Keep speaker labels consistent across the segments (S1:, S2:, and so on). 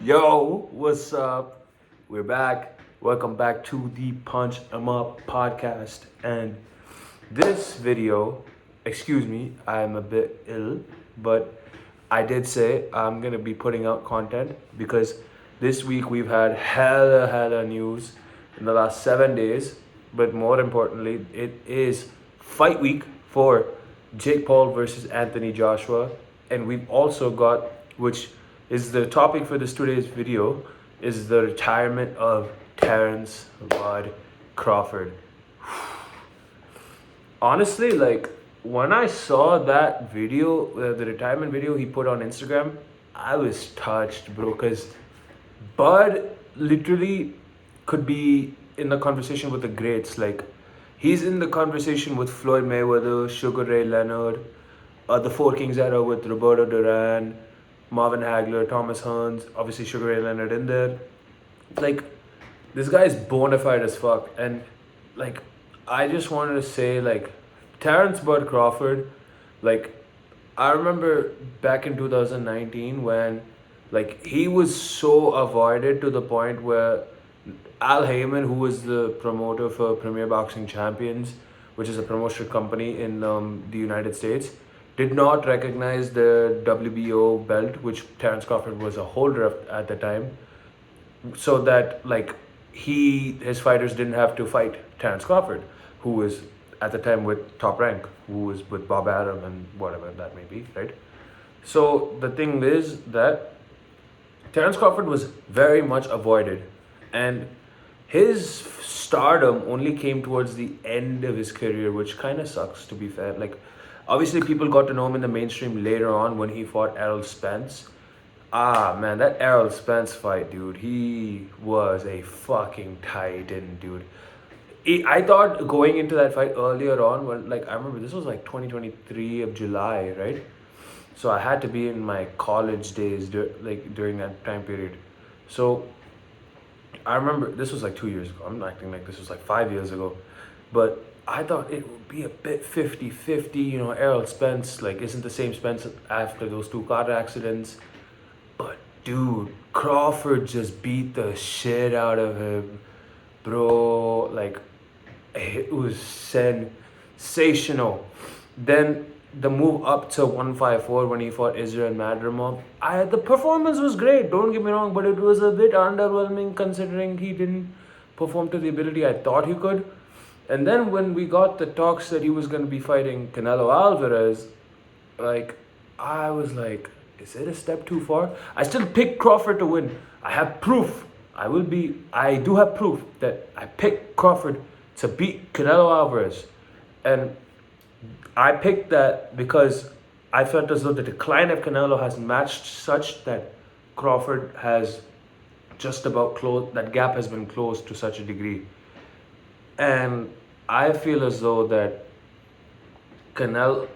S1: Yo, what's up? We're back. Welcome back to the Punch 'em Up podcast. And this video, excuse me, I'm a bit ill, but I did say I'm gonna be putting out content because this week we've had hella news in the last 7 days. But more importantly, it is fight week for Jake Paul versus Anthony Joshua, and we've also got, which is the topic for this today's video, is the retirement of Terence Crawford. Honestly, like when I saw that video, the retirement video he put on Instagram, I was touched, bro. Cause Bud literally could be in the conversation with the greats. Like he's in the conversation with Floyd Mayweather, Sugar Ray Leonard, the Four Kings era with Roberto Duran, Marvin Hagler, Thomas Hearns, obviously Sugar Ray Leonard in there. Like this guy is bona fide as fuck, and like I just wanted to say like Terence Bud Crawford, like I remember back in 2019 when like he was so avoided to the point where Al Heyman, who was the promoter for Premier Boxing Champions, which is a promotion company in the United States, did not recognize the WBO belt, which Terence Crawford was a holder of at the time, so that like his fighters didn't have to fight Terence Crawford, who was at the time with Top Rank, who was with Bob Arum and whatever that may be, right? So the thing is that Terence Crawford was very much avoided, and his stardom only came towards the end of his career, which kind of sucks, to be fair. Like, obviously, people got to know him in the mainstream later on when he fought Errol Spence. Ah, man, that Errol Spence fight, dude, he was a fucking titan, dude. I thought going into that fight earlier on, when, like, I remember this was like 2023 of July, right? So I had to be in my college days, like during that time period. So I remember this was like 2 years ago. I'm acting like this was like 5 years ago. But I thought it would be a bit 50-50. You know, Errol Spence, like, isn't the same Spence after those two car accidents. But dude, Crawford just beat the shit out of him. Bro, like, it was sensational. Then the move up to 154 when he fought Israel Madrimov, the performance was great, don't get me wrong, but it was a bit underwhelming considering he didn't perform to the ability I thought he could. And then when we got the talks that he was going to be fighting Canelo Alvarez, like I was like, is it a step too far? I still picked Crawford to win. I have proof. I do have proof that I picked Crawford to beat Canelo Alvarez. And I picked that because I felt as though the decline of Canelo has matched such that Crawford has just about closed, that gap has been closed to such a degree. And I feel as though that Canelo,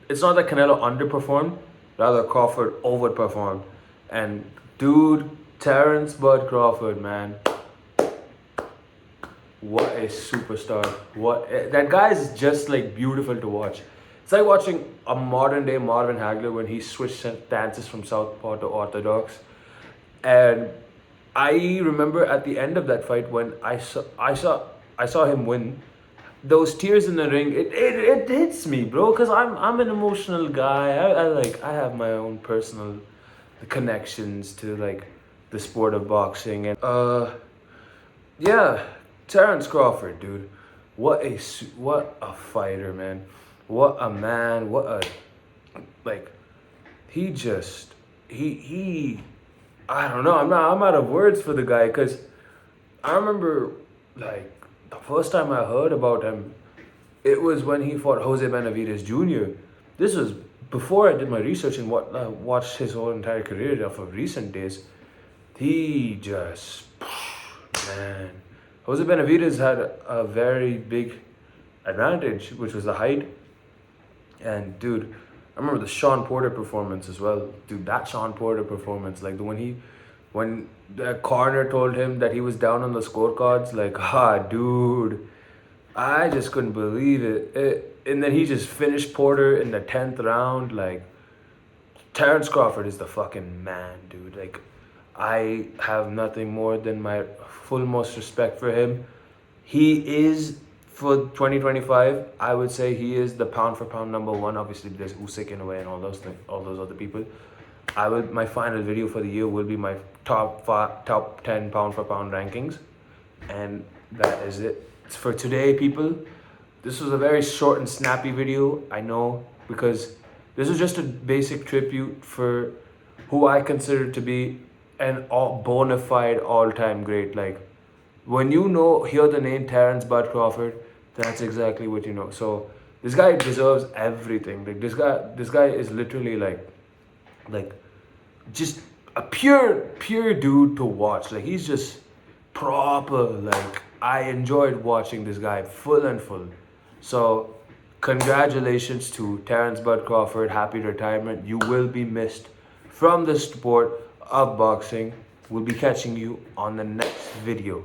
S1: it's not that Canelo underperformed, rather Crawford overperformed. And dude, Terence Bud Crawford, man, what a superstar. That guy is just like beautiful to watch. It's like watching a modern day Marvin Hagler when he switched stances from southpaw to orthodox. And I remember at the end of that fight when I saw him win. Those tears in the ring, it hits me, bro, because I'm an emotional guy. I have my own personal connections to like the sport of boxing, and yeah, Terence Crawford, dude, what a fighter, man, what a man, what a like he just he I don't know, I'm out of words for the guy, because I remember like the first time I heard about him, it was when he fought Jose Benavidez Jr. This was before I did my research and watched his whole entire career of recent days. He just, man, Jose Benavidez had a very big advantage, which was the height. And dude, I remember the Sean Porter performance as well. Dude, that Sean Porter performance, like when the corner told him that he was down on the scorecards, like, dude, I just couldn't believe it. And then he just finished Porter in the 10th round, like, Terence Crawford is the fucking man, dude. Like, I have nothing more than my full most respect for him. He is, for 2025, I would say he is the pound for pound number one. Obviously, there's Usyk in a way and all those things, all those other people. My final video for the year will be my top 10 pound for pound rankings, and that is it for today, people. This was a very short and snappy video, I know, because this is just a basic tribute for who I consider to be an bona fide all-time great. Like, when you hear the name Terence Bud Crawford, that's exactly what you know. So this guy deserves everything. Like, this guy is literally like just a pure dude to watch. Like, he's just proper. Like, I enjoyed watching this guy full and full. So congratulations to Terence Bud Crawford. Happy retirement. You will be missed from the sport of boxing. We'll be catching you on the next video.